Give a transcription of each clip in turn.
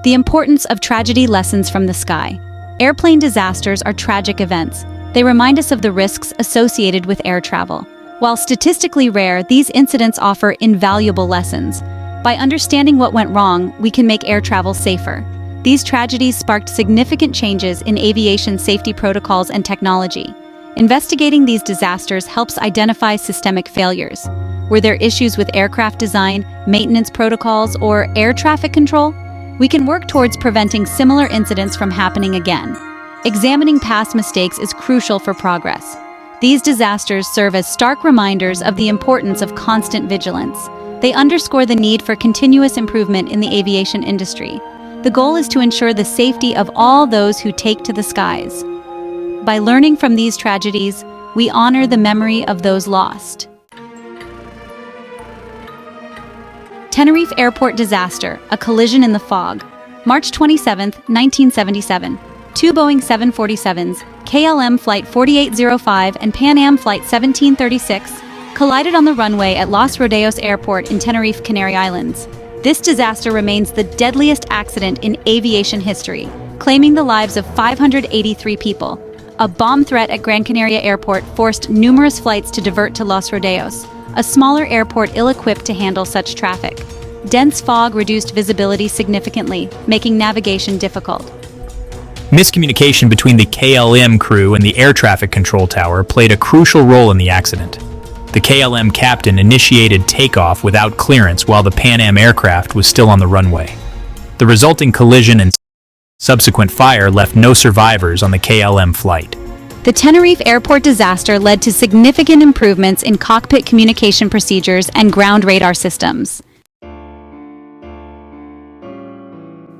The importance of tragedy lessons from the sky. Airplane disasters are tragic events. They remind us of the risks associated with air travel. While statistically rare, these incidents offer invaluable lessons. By understanding what went wrong, we can make air travel safer. These tragedies sparked significant changes in aviation safety protocols and technology. Investigating these disasters helps identify systemic failures. Were there issues with aircraft design, maintenance protocols, or air traffic control? We can work towards preventing similar incidents from happening again. Examining past mistakes is crucial for progress. These disasters serve as stark reminders of the importance of constant vigilance. They underscore the need for continuous improvement in the aviation industry. The goal is to ensure the safety of all those who take to the skies. By learning from these tragedies, we honor the memory of those lost. Tenerife Airport disaster, a collision in the fog. March 27, 1977. Two Boeing 747s, KLM Flight 4805 and Pan Am Flight 1736, collided on the runway at Los Rodeos Airport in Tenerife, Canary Islands. This disaster remains the deadliest accident in aviation history, claiming the lives of 583 people. A bomb threat at Gran Canaria Airport forced numerous flights to divert to Los Rodeos, a smaller airport ill-equipped to handle such traffic. Dense fog reduced visibility significantly, making navigation difficult. Miscommunication between the KLM crew and the air traffic control tower played a crucial role in the accident. The KLM captain initiated takeoff without clearance while the Pan Am aircraft was still on the runway. The resulting collision and subsequent fire left no survivors on the KLM flight. The Tenerife Airport disaster led to significant improvements in cockpit communication procedures and ground radar systems.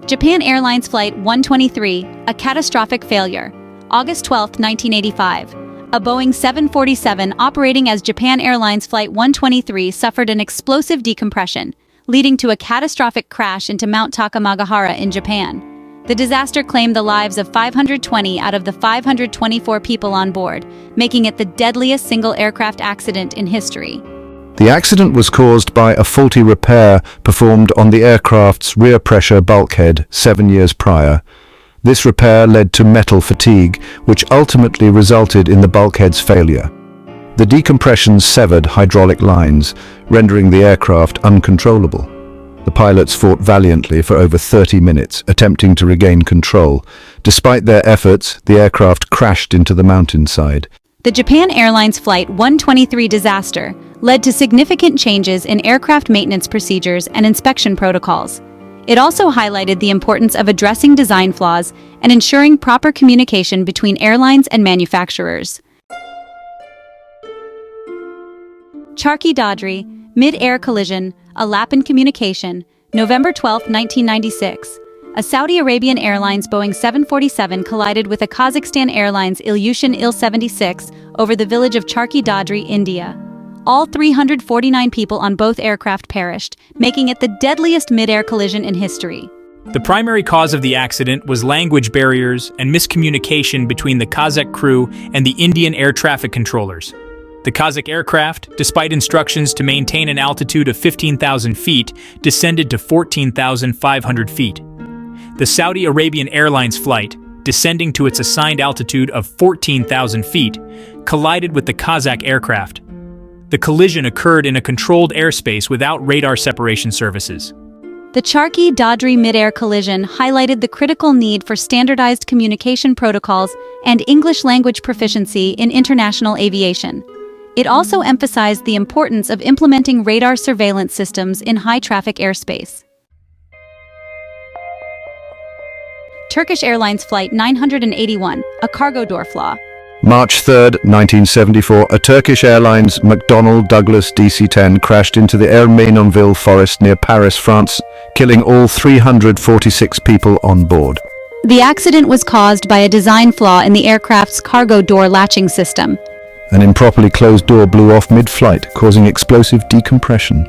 Japan Airlines Flight 123, a catastrophic failure. August 12, 1985. A Boeing 747 operating as Japan Airlines Flight 123 suffered an explosive decompression, leading to a catastrophic crash into Mount Takamagahara in Japan. The disaster claimed the lives of 520 out of the 524 people on board, making it the deadliest single aircraft accident in history. The accident was caused by a faulty repair performed on the aircraft's rear pressure bulkhead 7 years prior. This repair led to metal fatigue, which ultimately resulted in the bulkhead's failure. The decompression severed hydraulic lines, rendering the aircraft uncontrollable. The pilots fought valiantly for over 30 minutes, attempting to regain control. Despite their efforts, the aircraft crashed into the mountainside. The Japan Airlines Flight 123 disaster led to significant changes in aircraft maintenance procedures and inspection protocols. It also highlighted the importance of addressing design flaws and ensuring proper communication between airlines and manufacturers. Charkhi Dadri, mid-air collision, a lapse in communication, November 12, 1996. A Saudi Arabian Airlines Boeing 747 collided with a Kazakhstan Airlines Ilyushin Il-76 over the village of Charkhi Dadri, India. All 349 people on both aircraft perished, making it the deadliest mid-air collision in history. The primary cause of the accident was language barriers and miscommunication between the Kazakh crew and the Indian air traffic controllers. The Kazakh aircraft, despite instructions to maintain an altitude of 15,000 feet, descended to 14,500 feet. The Saudi Arabian Airlines flight, descending to its assigned altitude of 14,000 feet, collided with the Kazakh aircraft. The collision occurred in a controlled airspace without radar separation services. The Charkhi Dadri mid-air collision highlighted the critical need for standardized communication protocols and English language proficiency in international aviation. It also emphasized the importance of implementing radar surveillance systems in high-traffic airspace. Turkish Airlines Flight 981, a cargo door flaw. March 3, 1974, a Turkish Airlines McDonnell Douglas DC-10 crashed into the Ermenonville forest near Paris, France, killing all 346 people on board. The accident was caused by a design flaw in the aircraft's cargo door latching system. An improperly closed door blew off mid-flight, causing explosive decompression.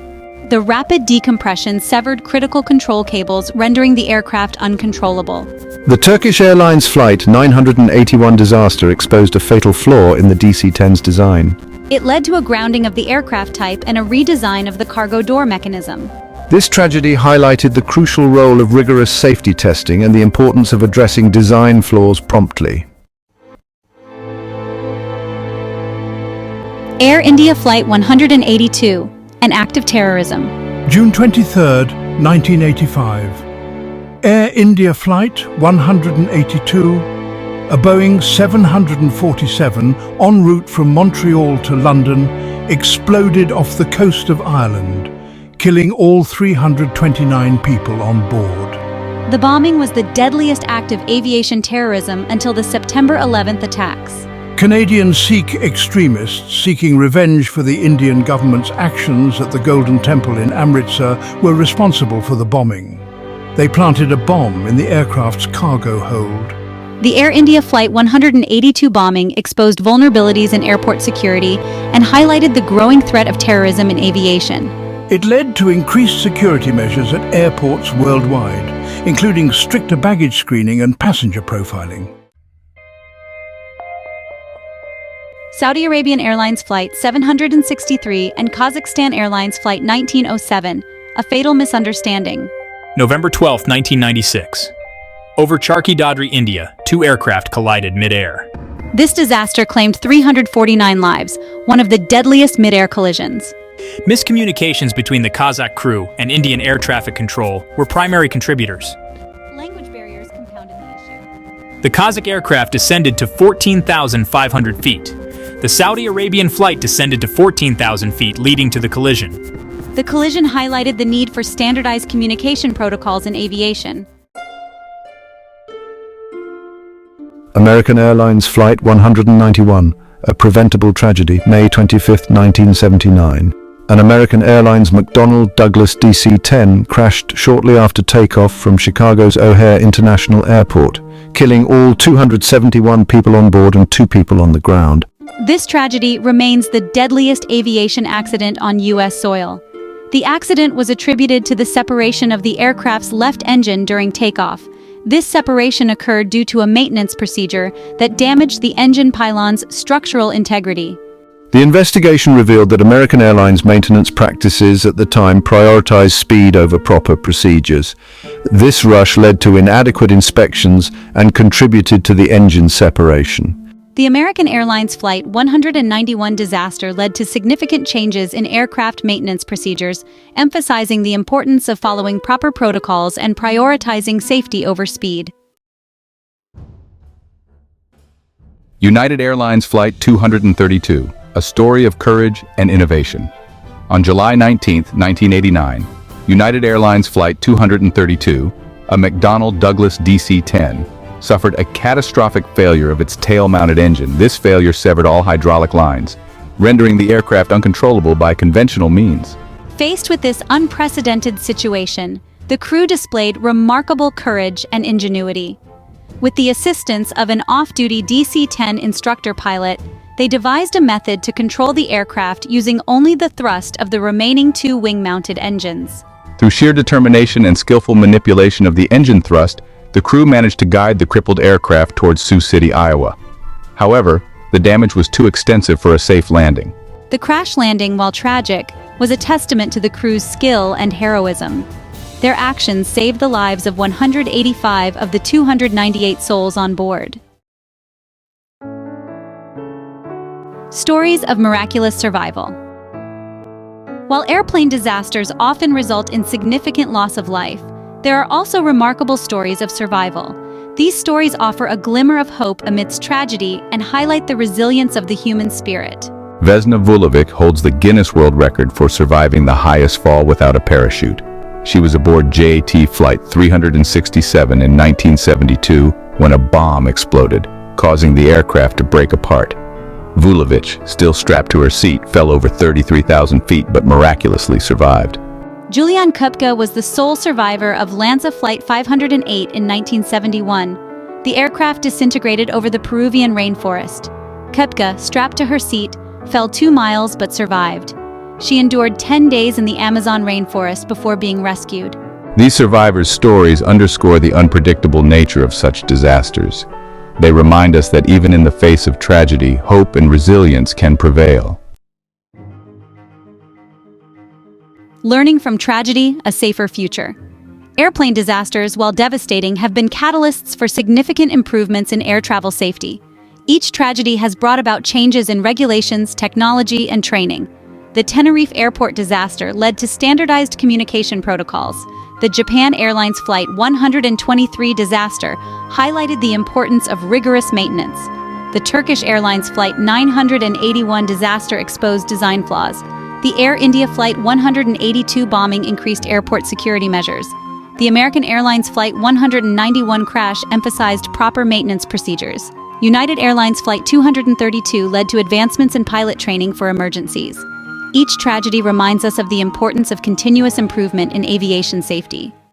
The rapid decompression severed critical control cables, rendering the aircraft uncontrollable. The Turkish Airlines Flight 981 disaster exposed a fatal flaw in the DC-10's design. It led to a grounding of the aircraft type and a redesign of the cargo door mechanism. This tragedy highlighted the crucial role of rigorous safety testing and the importance of addressing design flaws promptly. Air India Flight 182, an act of terrorism. June 23, 1985. Air India Flight 182, a Boeing 747 en route from Montreal to London, exploded off the coast of Ireland, killing all 329 people on board. The bombing was the deadliest act of aviation terrorism until the September 11th attacks. Canadian Sikh extremists seeking revenge for the Indian government's actions at the Golden Temple in Amritsar were responsible for the bombing. They planted a bomb in the aircraft's cargo hold. The Air India Flight 182 bombing exposed vulnerabilities in airport security and highlighted the growing threat of terrorism in aviation. It led to increased security measures at airports worldwide, including stricter baggage screening and passenger profiling. Saudi Arabian Airlines Flight 763 and Kazakhstan Airlines Flight 1907, a fatal misunderstanding. November 12, 1996. Over Charki Dadri, India, two aircraft collided mid-air. This disaster claimed 349 lives, one of the deadliest mid-air collisions. Miscommunications between the Kazakh crew and Indian air traffic control were primary contributors. Language barriers compounded the issue. The Kazakh aircraft descended to 14,500 feet. The Saudi Arabian flight descended to 14,000 feet, leading to the collision. The collision highlighted the need for standardized communication protocols in aviation. American Airlines Flight 191, a preventable tragedy, May 25, 1979. An American Airlines McDonnell Douglas DC-10 crashed shortly after takeoff from Chicago's O'Hare International Airport, killing all 271 people on board and 2 people on the ground. This tragedy remains the deadliest aviation accident on U.S. soil. The accident was attributed to the separation of the aircraft's left engine during takeoff. This separation occurred due to a maintenance procedure that damaged the engine pylon's structural integrity. The investigation revealed that American Airlines maintenance practices at the time prioritized speed over proper procedures. This rush led to inadequate inspections and contributed to the engine separation. The American Airlines Flight 191 disaster led to significant changes in aircraft maintenance procedures, emphasizing the importance of following proper protocols and prioritizing safety over speed. United Airlines Flight 232, a story of courage and innovation. On July 19, 1989, United Airlines Flight 232, a McDonnell Douglas DC-10, suffered a catastrophic failure of its tail-mounted engine. This failure severed all hydraulic lines, rendering the aircraft uncontrollable by conventional means. Faced with this unprecedented situation, the crew displayed remarkable courage and ingenuity. With the assistance of an off-duty DC-10 instructor pilot, they devised a method to control the aircraft using only the thrust of the remaining 2 wing-mounted engines. Through sheer determination and skillful manipulation of the engine thrust, the crew managed to guide the crippled aircraft towards Sioux City, Iowa. However, the damage was too extensive for a safe landing. The crash landing, while tragic, was a testament to the crew's skill and heroism. Their actions saved the lives of 185 of the 298 souls on board. Stories of miraculous survival. While airplane disasters often result in significant loss of life, there are also remarkable stories of survival. These stories offer a glimmer of hope amidst tragedy and highlight the resilience of the human spirit. Vesna Vulovic holds the Guinness World Record for surviving the highest fall without a parachute. She was aboard JAT Flight 367 in 1972 when a bomb exploded, causing the aircraft to break apart. Vulovic, still strapped to her seat, fell over 33,000 feet but miraculously survived. Julian Kupka was the sole survivor of Lanza Flight 508 in 1971. The aircraft disintegrated over the Peruvian rainforest. Kupka, strapped to her seat, fell 2 miles but survived. She endured 10 days in the Amazon rainforest before being rescued. These survivors' stories underscore the unpredictable nature of such disasters. They remind us that even in the face of tragedy, hope and resilience can prevail. Learning from tragedy, a safer future. Airplane disasters, while devastating, have been catalysts for significant improvements in air travel safety. Each tragedy has brought about changes in regulations, technology, and training. The Tenerife Airport disaster led to standardized communication protocols. The Japan Airlines Flight 123 disaster highlighted the importance of rigorous maintenance. The Turkish Airlines Flight 981 disaster exposed design flaws. The Air India Flight 182 bombing increased airport security measures. The American Airlines Flight 191 crash emphasized proper maintenance procedures. United Airlines Flight 232 led to advancements in pilot training for emergencies. Each tragedy reminds us of the importance of continuous improvement in aviation safety.